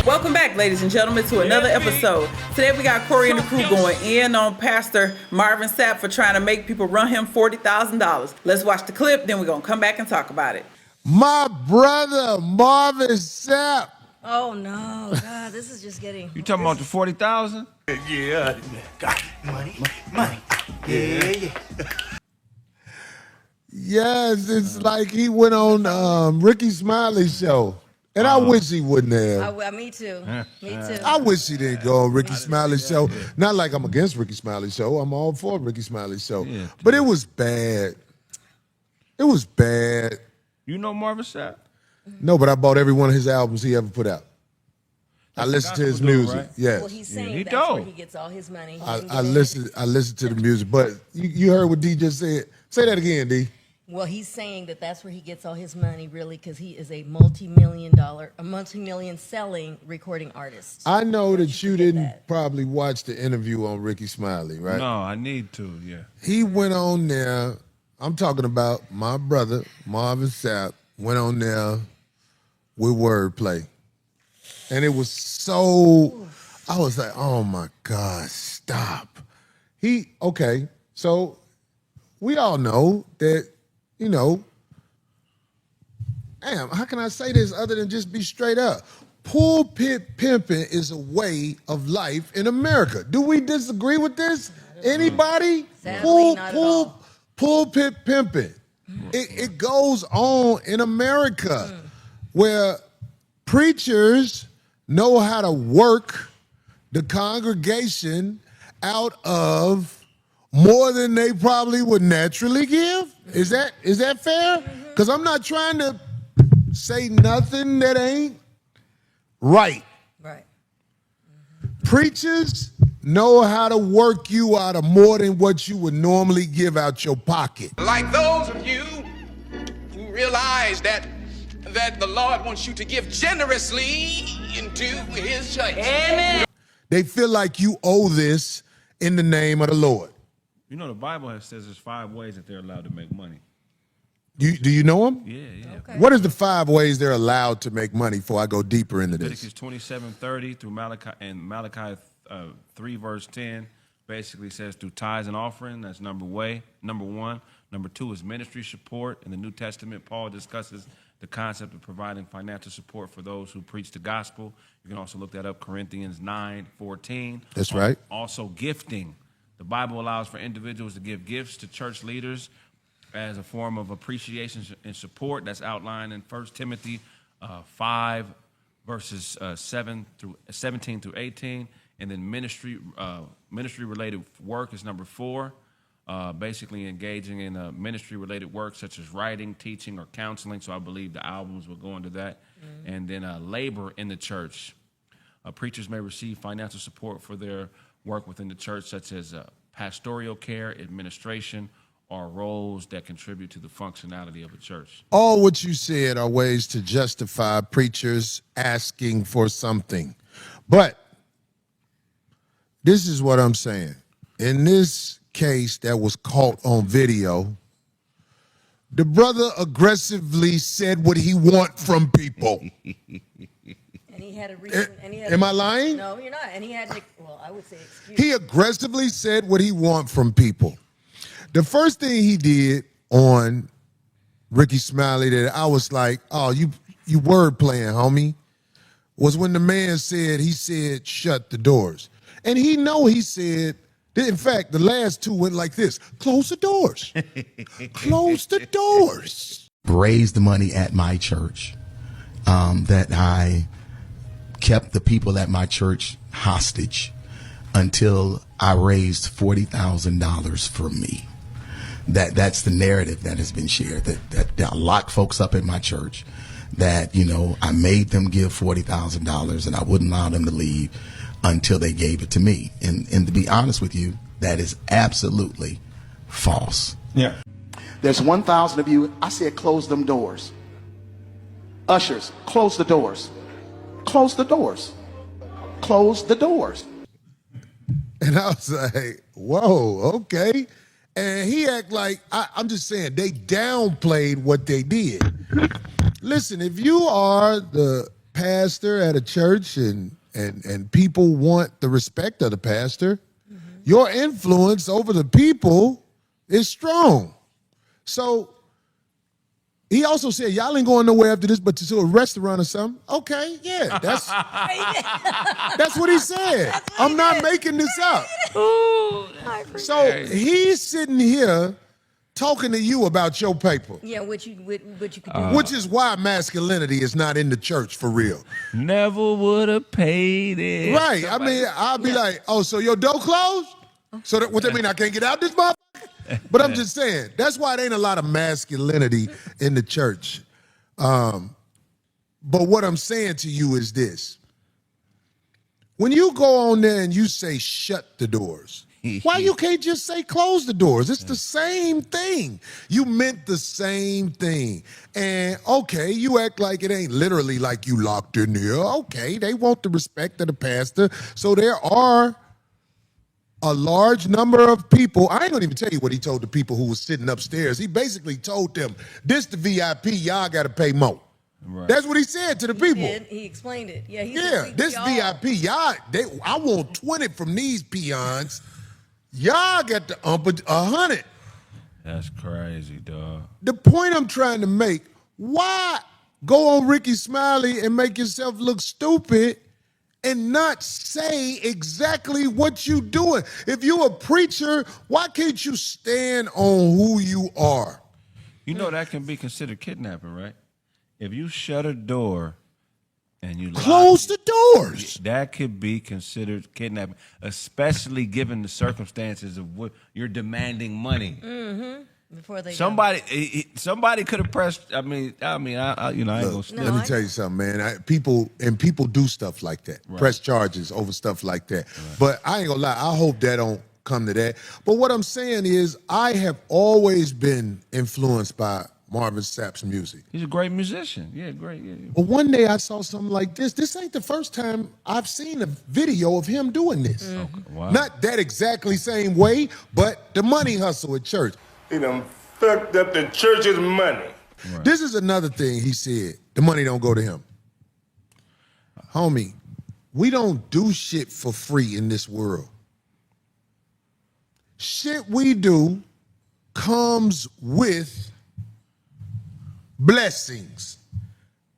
Welcome back, ladies and gentlemen, to another episode. Today we got Corey and the crew going in on Pastor Marvin Sapp for trying to make people run him $40,000. Let's watch the clip, then we're going to come back and talk about it. My brother, Marvin Sapp. Oh, no. God, this is just getting... You talking about the 40,000? Yeah. Got money. Yeah. Yes, it's like he went on Ricky Smiley's show. And I wish he wouldn't have. Me too. Me too. I wish he didn't go on Ricky Smiley's show. Not like I'm against Ricky Smiley's show. I'm all for Ricky Smiley's show. Yeah, but it was bad. It was bad. You know Marvin Sapp? No, but I bought every one of his albums he ever put out. I listened to his music. Right? Yes. Well, he's saying he that's dope. where he gets all his money. I listened to the music. But you heard what D just said. Say that again, D. Well, he's saying that that's where he gets all his money, really, because he is a multi-million selling recording artist. I know that you didn't probably watch the interview on Ricky Smiley, right? No, I need to, yeah. He went on there. I'm talking about my brother, Marvin Sapp, went on there with wordplay. And it was so, I was like, oh my God, stop. Okay, so we all know that, damn, how can I say this other than just be straight up? Pulpit pimping is a way of life in America. Do we disagree with this? Anybody? Sadly, not at all. Pulpit pimping. It goes on in America where preachers know how to work the congregation out of more than they probably would naturally give. Is that fair? Because I'm not trying to say nothing that ain't right. Right. Preachers know how to work you out of more than what you would normally give out your pocket. Like those of you who realize that the Lord wants you to give generously into his church. Amen. They feel like you owe this in the name of the Lord. You know, the Bible says there's 5 ways that they're allowed to make money. Do you know them? Yeah. Okay. What is the 5 ways they're allowed to make money before I go deeper into this? Leviticus 27:30 through Malachi 3 verse 10 basically says through tithes and offering. That's number 1. Number 2 is ministry support. In the New Testament, Paul discusses the concept of providing financial support for those who preach the gospel. You can also look that up, Corinthians 9:14. That's right. Also gifting. The Bible allows for individuals to give gifts to church leaders as a form of appreciation and support. That's outlined in 1 Timothy 5, verses 17 through 18. And then ministry-related work is number 4. Basically engaging in ministry-related work such as writing, teaching, or counseling. So I believe the albums will go into that. Mm-hmm. And then labor in the church. Preachers may receive financial support for their work within the church, such as pastoral care, administration, or roles that contribute to the functionality of a church. All what you said are ways to justify preachers asking for something. But this is what I'm saying. In this case that was caught on video, the brother aggressively said what he want from people. And he had a reason. Am I lying? No, you're not. And he had, I would say excuse. He aggressively said what he want from people. The first thing he did on Ricky Smiley that I was like, oh, you word playing, homie, was when the man said, shut the doors. And he said, in fact, the last 2 went like this: close the doors. Close the doors. Raised the money at my church, that I kept the people at my church hostage until I raised $40,000 for me. That's the narrative that has been shared, that I locked folks up in my church, that, I made them give $40,000 and I wouldn't allow them to leave until they gave it to me. And to be honest with you, that is absolutely false. Yeah. There's 1,000 of you. I said, close them doors. Ushers, close the doors. Close the doors. Close the doors. And I was like, whoa, okay. And he act like, I'm just saying, they downplayed what they did. Listen, if you are the pastor at a church and people want the respect of the pastor, your influence over the people is strong. So he also said, y'all ain't going nowhere after this but to a restaurant or something. Okay, yeah, that's what he said. I'm not making this up. So he's sitting here talking to you about your paper. Yeah, what you could do. Which is why masculinity is not in the church for real. Never would have paid it. Right. I mean, I'll be like, oh, so your door closed? So what that mean? I can't get out this motherfucker? But I'm just saying, that's why it ain't a lot of masculinity in the church. But what I'm saying to you is this. When you go on there and you say shut the doors, why you can't just say close the doors? It's the same thing. You meant the same thing. And okay, you act like it ain't literally like you locked in there. Okay, they want the respect of the pastor. So there are a large number of people. I ain't gonna even tell you what he told the people who was sitting upstairs. He basically told them, this the VIP, y'all gotta pay more. Right. That's what he said to the people. He explained it. Yeah, this VIP, y'all, I want 20 from these peons. Y'all got to ump 100. That's crazy, dog. The point I'm trying to make, why go on Ricky Smiley and make yourself look stupid and not say exactly what you doing? If you a preacher, why can't you stand on who you are? You know that can be considered kidnapping, right? If you shut a door and you close the doors, that could be considered kidnapping, especially given the circumstances of what you're demanding money. Mm-hmm. Before they somebody could have pressed. I mean, I ain't gonna snitch. Let me tell you something, man. People do stuff like that, right. Press charges over stuff like that. Right. But I ain't gonna lie. I hope that don't come to that. But what I'm saying is, I have always been influenced by Marvin Sapp's music. He's a great musician. Yeah, great. Yeah. But one day I saw something like this. This ain't the first time I've seen a video of him doing this. Okay. Wow. Not that exactly same way, but the money hustle at church. He done fucked up the church's money. Right. This is another thing he said. The money don't go to him. Homie, we don't do shit for free in this world. Shit we do comes with blessings.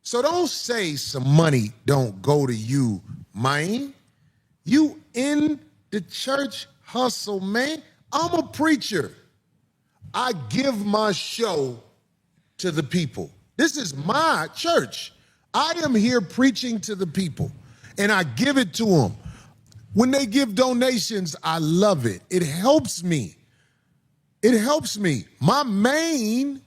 So don't say some money don't go to you, man. You in the church hustle, man. I'm a preacher. I give my show to the people. This is my church. I am here preaching to the people, and I give it to them. When they give donations, I love it. It helps me. It helps me. My main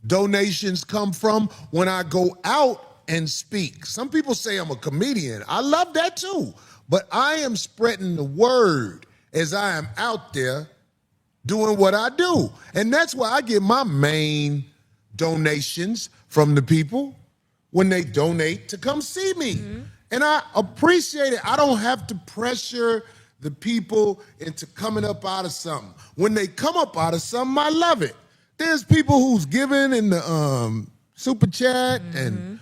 donations come from when I go out and speak. Some people say I'm a comedian. I love that too. But I am spreading the word as I am out there doing what I do. And that's why I get my main donations from the people when they donate to come see me. Mm-hmm. And I appreciate it. I don't have to pressure the people into coming up out of something. When they come up out of something, I love it. There's people who's giving in the super chat and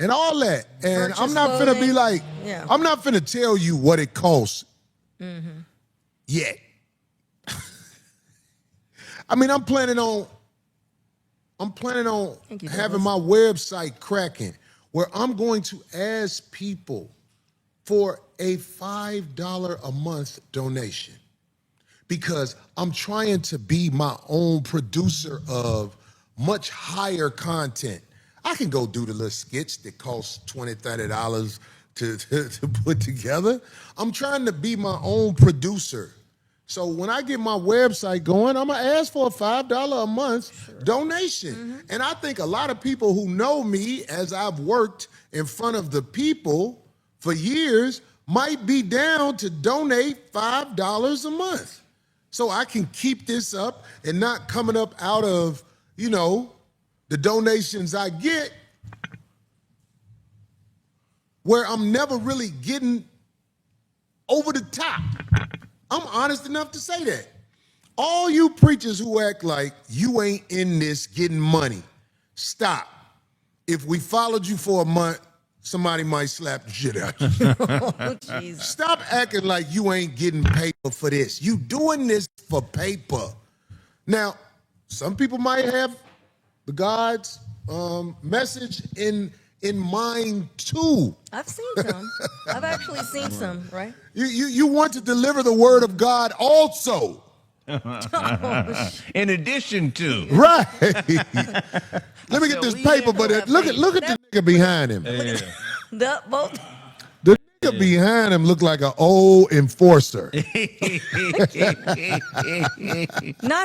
all that. And I'm not finna be like, I'm not finna tell you what it costs yet. I mean, I'm planning on having my website cracking where I'm going to ask people for a $5 a month donation, because I'm trying to be my own producer of much higher content. I can go do the little skits that cost $20, $30 to put together. I'm trying to be my own producer. So when I get my website going, I'm gonna ask for a $5 a month donation. And I think a lot of people who know me, as I've worked in front of the people for years, might be down to donate $5 a month. So I can keep this up and not coming up out of, the donations I get, where I'm never really getting over the top. I'm honest enough to say that. All you preachers who act like you ain't in this getting money, stop. if we followed you for a month, somebody might slap the shit out you. Oh, jeez. Stop acting like you ain't getting paper for this. You doing this for paper. Now, some people might have the God's message in mind too. I've seen some. I've actually seen some, right? You want to deliver the word of God also. In addition to. Right. Let me get this paper, but look at the nigga behind him. Both. The nigga behind him look like an old enforcer. Not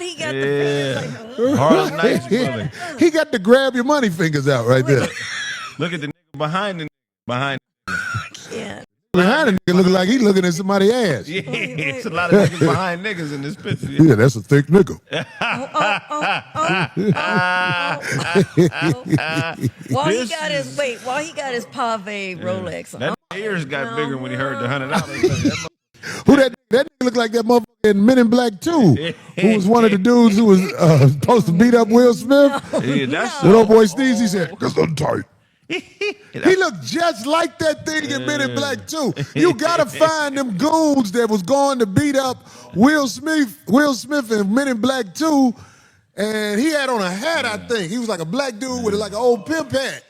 he got the fingers Hard nice brother. He got the grab your money fingers out right there. Look at the nigga behind the behind. Yeah. Behind the nigga look like he looking at somebody's ass. Yeah, it's a lot of niggas behind niggas in this picture. Yeah, that's a thick nigga. While he got his pave Rolex on. That ears got bigger when he heard the $100. Who that nigga look like that motherfucker in Men in Black 2, who was one of the dudes who was supposed to beat up Will Smith. Yeah, that's That old boy Steve, he said, that's untight. He looked just like that thing in Men in Black 2. You gotta find them goons that was going to beat up Will Smith in Men in Black 2, and he had on a hat, I think. He was like a black dude with like an old pimp hat.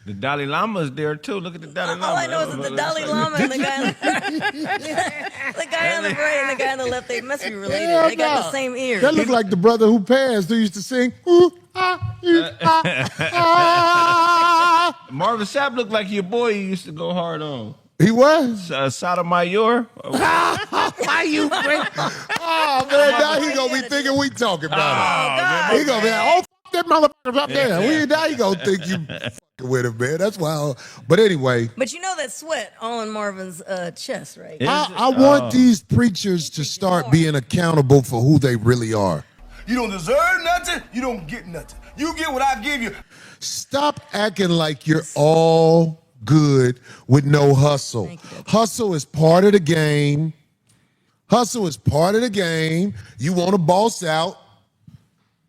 the Dalai Lama's there too. Look at the Dalai Lama. All I know is that the Dalai Lama and the guy on the right and the guy on the left, they must be related. Yeah, they got the same ears. That looked like the brother who passed who used to sing, ooh, ah, ooh, ah. Marvin Sapp looked like your boy you used to go hard on. He was? Sotomayor. Why you bring? Oh, man, now he gonna be thinking we talking about him. He gonna be like, oh, fuck that motherfucker up there. Now he gonna think you fucking with him, man. That's why. But anyway. But you know that sweat all in Marvin's chest, right? I want these preachers to start being accountable for who they really are. You don't deserve nothing, you don't get nothing. You get what I give you. Stop acting like you're all good with no hustle. Hustle is part of the game. Hustle is part of the game. You want to boss out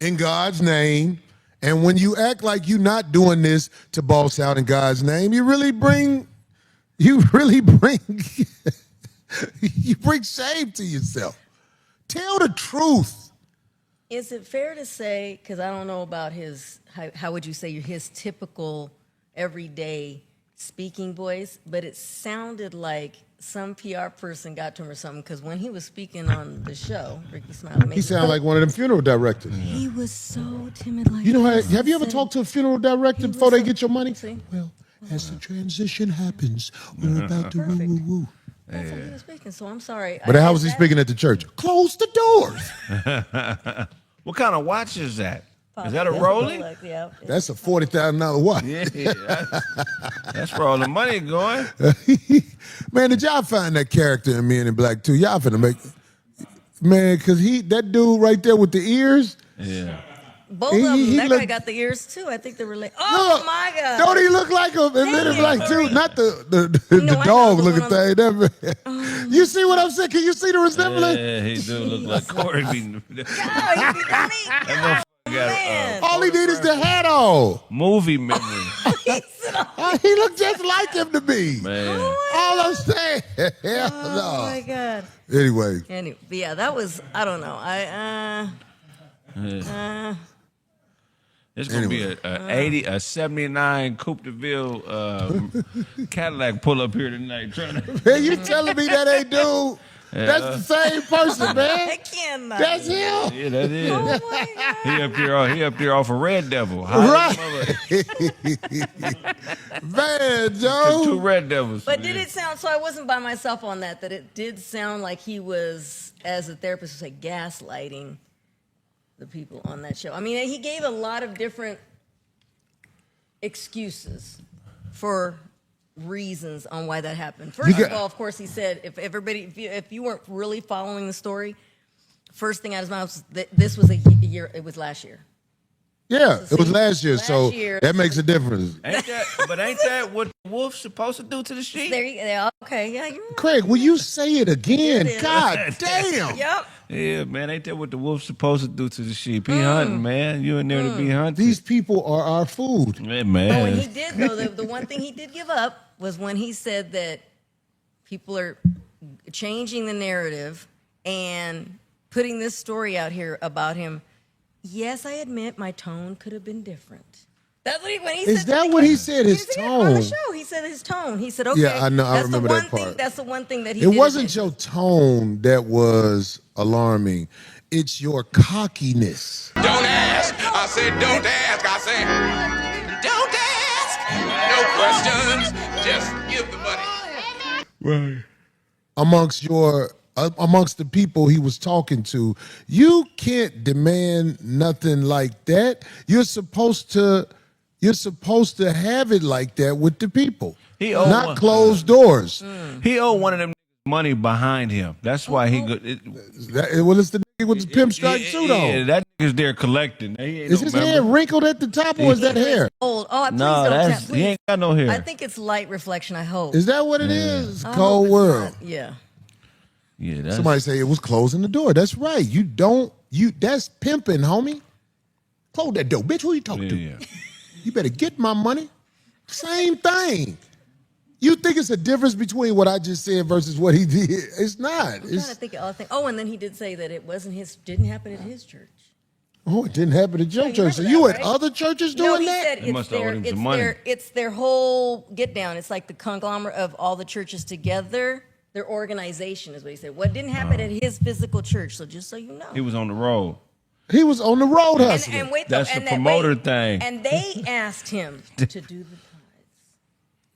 in God's name. And when you act like you're not doing this to boss out in God's name, you really bring you bring shame to yourself. Tell the truth. Is it fair to say, because I don't know about his, how would you say his typical everyday speaking voice, but it sounded like some PR person got to him or something, because when he was speaking on the show, Ricky Smiley, He sounded like one of them funeral directors. he was so timid. Like, You know, have you ever talked to a funeral director before they get your money? See? Well, as the transition happens, we're about to woo-woo-woo. That's how he was speaking, so I'm sorry. But how was he speaking at the church? Close the doors. What kind of watch is that? Is that a Rolling? Yeah. That's a $40,000 watch. Yeah, that's where all the money going. Man, did y'all find that character in Men in Black 2? Y'all finna make man, cause that dude right there with the ears. Yeah. Both of them. That guy got the ears too. I think they're related. Oh look, my God! Don't he look like him in Men in Black 2? Not the dog looking thing. You see what I'm saying? Can you see the resemblance? Yeah, he do look like Corey. All he need is the hat on. Movie memory. He looked just like him to me. Man. All I'm saying. Hell no. Oh my God. Anyway, but yeah, that was, I don't know. It's gonna be a 79 Coupe de Ville Cadillac pull up here tonight. man, you telling me that ain't dude? Yeah. That's the same person, man. I cannot. That's him. Yeah, that is. Oh my God. He up there off a Red Devil. Right. Man, Joe. Two Red Devils. But did it sound, so I wasn't by myself on that it did sound like he was, as a therapist would say, gaslighting the people on that show. I mean, he gave a lot of different excuses for reasons on why that happened. First of all, of course, he said if you weren't really following the story, first thing out of his mouth was that this was a year. It was last year. Yeah, it was last year, so that makes a difference. Ain't that But ain't that what the wolf's supposed to do to the sheep? There you go. Okay, yeah, you're right. Craig, will you say it again? It is. God damn. Yep. Yeah, man, ain't that what the wolf's supposed to do to the sheep? He hunting, man. You in there to be hunting. These people are our food. Man. Oh, and he did, though. The one thing he did give up was when he said that people are changing the narrative and putting this story out here about him. Yes, I admit my tone could have been different. That's what when he said. Is that what he said? His tone on the show. He said his tone. He said, "Okay, Yeah, I know. I that's remember the one that part. Thing, that's the one thing that he. It did wasn't admit. your tone that was alarming. It's your cockiness. Don't ask. I said, don't ask. I said, don't ask. No questions. Just give the money. Right. Amongst the people he was talking to, you can't demand nothing like that. You're supposed to have it like that with the people. He owed not one. closed doors. He owed one of them money behind him. That's why he good. Well, it's the nigga with the pimp stripe suit on. Yeah, that nigga's there collecting. He ain't Is no his member. hair wrinkled at the top, or is that hair? Old. Oh, please No, don't that's tap, he ain't got no hair. I think it's light reflection. I hope. Is that what it is? I hope Cold it's world. not. Yeah. Yeah, that's, Somebody say it was closing the door. That's right. That's pimping, homie. Close that door. Bitch, who you talking to? yeah. You better get my money. Same thing. You think it's a difference between what I just said versus what he did? It's not. I'm trying to think of other things. Oh, and then he did say that it didn't happen at his church. Oh, it didn't happen at your you church. So remember you that, at right? other churches No, doing he that? said They must have owed him some money. it's their whole get down. It's like the conglomerate of all the churches together. Their organization is what he said. What didn't happen at his physical church. So just so you know. He was on the road. He was on the road hustling. And wait, though, That's and the that- promoter wait, thing. And they asked him to do the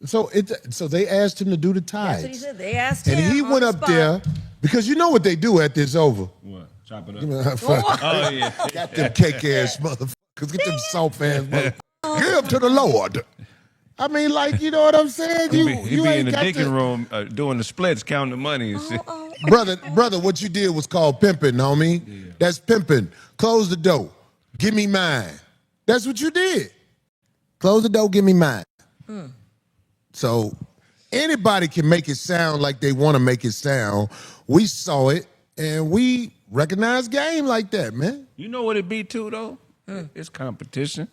tithes. So they asked him to do the tithes. That's what he said. They asked him. And he on went the up spot. there because you know what they do after it's over. What? Chop it up. Fuck. Oh yeah. Got them cake ass motherfuckers. Get them soft ass motherfuckers. Give to the Lord. I mean, like, you know what I'm saying? He You be in ain't the got digging to, room doing the splits, counting the money and shit. brother. What you did was called pimping, homie. Yeah. That's pimping. Close the door. Give me mine. That's what you did. Close the door. Give me mine. So anybody can make it sound like they want to make it sound. We saw it and we recognize game like that, man. You know what it be too though? It's competition.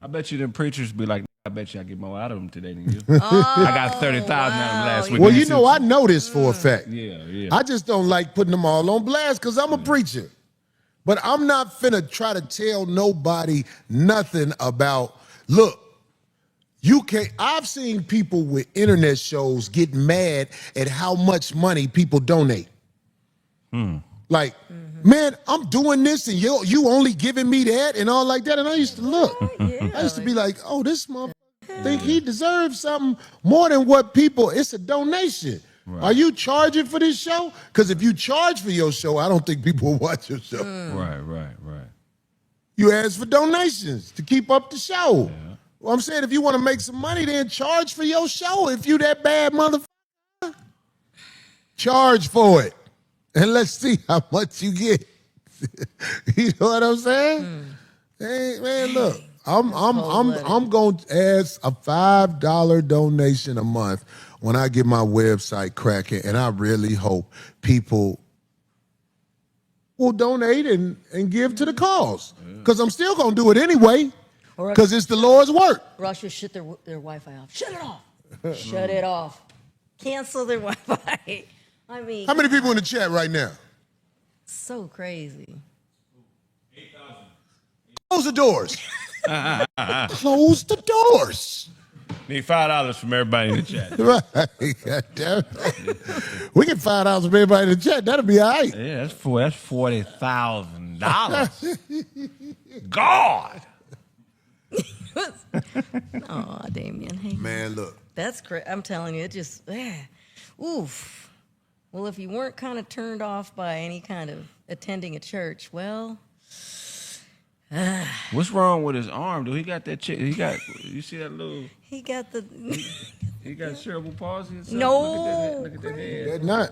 I bet you them preachers be like, I bet you I get more out of them today than you. I got 30,000 out of them last week. Well, you know, I know this for a fact. Yeah. I just don't like putting them all on blast because I'm a preacher. But I'm not finna try to tell nobody nothing about, look, you can't. I've seen people with internet shows get mad at how much money people donate. Like, man, I'm doing this and you only giving me that and all like that. And I used to look. I used to be like, oh, this motherfucker think he deserves something more than what people, it's a donation. Right. Are you charging for this show? Because if you charge for your show, I don't think people will watch your show. Right. You ask for donations to keep up the show. Yeah. Well, I'm saying if you want to make some money, then charge for your show. If you that bad motherfucker, charge for it. And let's see how much you get. You know what I'm saying? Hey, man, look. I'm going to ask a $5 donation a month when I get my website cracking, and I really hope people will donate and give to the cause. Because I'm still going to do it anyway, because it's the Lord's work. Or else you'll shut their Wi-Fi off. Shut it off. Shut it off. Cancel their Wi-Fi. I mean, how many people in the chat right now? So crazy. 8,000. Close the doors. Close the doors. Need $5 from everybody in the chat. Right. God damn it. We get $5 from everybody in the chat. That'll be all right. Yeah, that's $40,000. God. Oh, Damien. Hey, man, look. That's great. I'm telling you, it just, oof. Well, if you weren't kind of turned off by any kind of attending a church, well. What's wrong with his arm, dude? He got that chick. You see that little. He got the. He got cerebral palsy and stuff. No. Look at that head. That's not.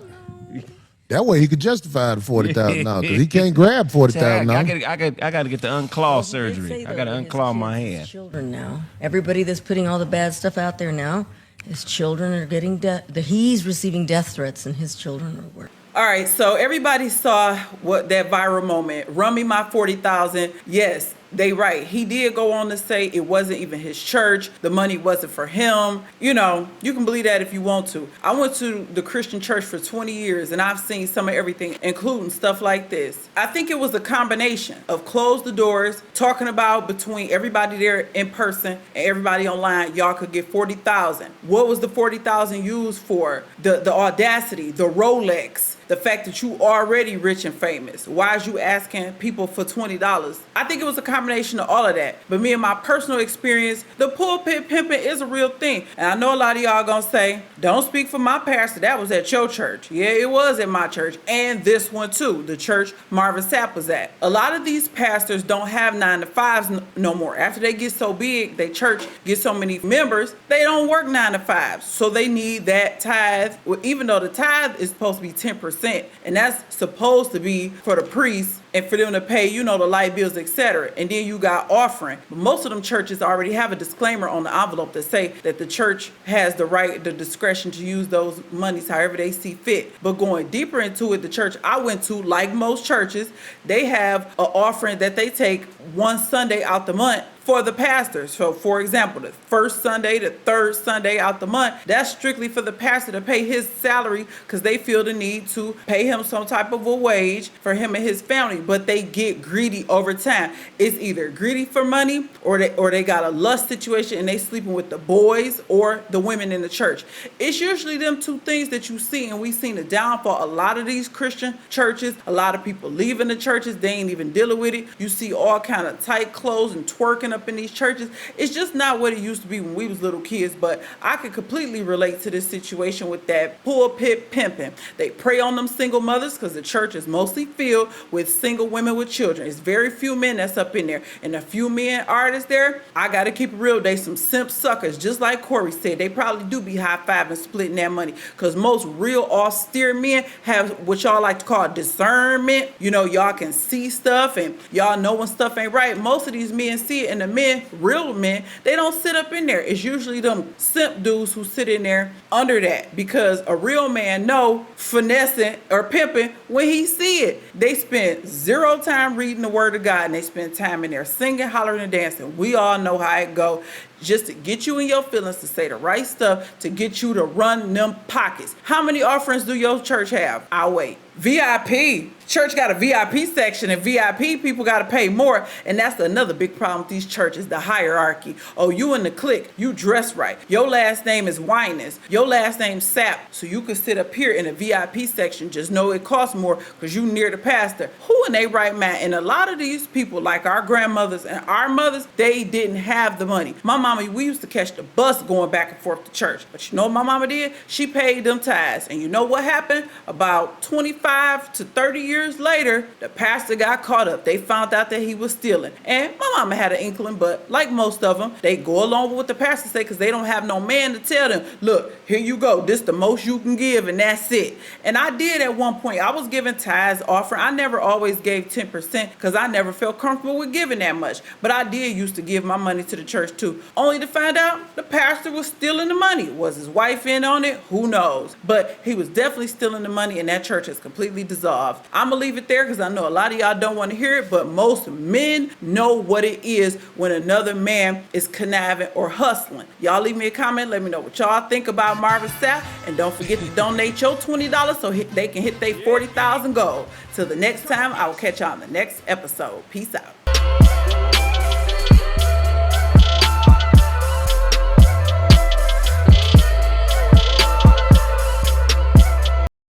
That way he could justify the $40,000 because he can't grab $40,000. I got to get the unclaw They surgery. say, I got to though, his unclaw my kids, his hand. children now. Everybody that's putting all the bad stuff out there now, his children are getting he's receiving death threats, and his children are working. All right, so everybody saw what that viral moment. Run me my 40,000. Yes, they right. He did go on to say it wasn't even his church. The money wasn't for him. You know, you can believe that if you want to. I went to the Christian church for 20 years and I've seen some of everything, including stuff like this. I think it was a combination of close the doors, talking about between everybody there in person and everybody online, y'all could get 40,000. What was the 40,000 used for? The audacity, the Rolex, the fact that you already rich and famous. Why is you asking people for $20? I think it was a combination of all of that. But me and my personal experience, the pulpit pimping is a real thing. And I know a lot of y'all gonna say, don't speak for my pastor, that was at your church. Yeah, it was at my church. And this one too, the church Marvin Sapp was at. A lot of these pastors don't have 9-to-5s no more. After they get so big, they church gets so many members, they don't work 9-to-5s. So they need that tithe, well, even though the tithe is supposed to be 10%. And that's supposed to be for the priests and for them to pay, you know, the light bills, etc. And then you got offering. But most of them churches already have a disclaimer on the envelope that say that the church has the right, the discretion to use those monies however they see fit. But going deeper into it, the church I went to, like most churches, they have an offering that they take one Sunday out the month for the pastors. So for example, the first Sunday, the third Sunday out the month, that's strictly for the pastor to pay his salary because they feel the need to pay him some type of a wage for him and his family. But they get greedy over time. It's either greedy for money or they got a lust situation and they sleeping with the boys or the women in the church. It's usually them two things that you see, and we've seen the downfall. A lot of these Christian churches, a lot of people leaving the churches, they ain't even dealing with it. You see all kind of tight clothes and twerking up in these churches. It's just not what it used to be when we was little kids. But I could completely relate to this situation with that pulpit pimping. They prey on them single mothers because the church is mostly filled with single women with children. It's very few men that's up in there, and a few men artists there, I gotta keep it real, they some simp suckers. Just like Corey said, they probably do be high-fiving, splitting that money, because most real austere men have what y'all like to call discernment. You know, y'all can see stuff and y'all know when stuff ain't right. Most of these men see it, and the men, real men, they don't sit up in there. It's usually them simp dudes who sit in there under that, because a real man know finessing or pimping when he see it. They spend zero time reading the word of God, and they spend time in there singing, hollering, and dancing. We all know how it go. Just to get you in your feelings, to say the right stuff, to get you to run them pockets. How many offerings do your church have? I'll wait. VIP. Church got a VIP section, and VIP people got to pay more. And that's another big problem with these churches, the hierarchy. Oh, you in the clique, you dress right. Your last name is Winans. Your last name's Sapp. So you can sit up here in a VIP section. Just know it costs more because you near the pastor. Who in they right mind? And a lot of these people, like our grandmothers and our mothers, they didn't have the money. My mama, we used to catch the bus going back and forth to church. But you know what my mama did? She paid them tithes. And you know what happened? About 25 to 30 years later, the pastor got caught up. They found out that he was stealing. And my mama had an inkling, but like most of them, they go along with what the pastor say because they don't have no man to tell them, look, here you go. This the most you can give, and that's it. And I did at one point. I was giving tithes offering. I never always gave 10% because I never felt comfortable with giving that much. But I did used to give my money to the church too, only to find out the pastor was stealing the money. Was his wife in on it? Who knows? But he was definitely stealing the money, and that church is completely dissolved. I'm gonna leave it there because I know a lot of y'all don't want to hear it, but most men know what it is when another man is conniving or hustling. Y'all leave me a comment. Let me know what y'all think about Marvin Sapp, and don't forget to donate your $20 so they can hit their 40,000 goal. Till the next time, I will catch y'all on the next episode. Peace out.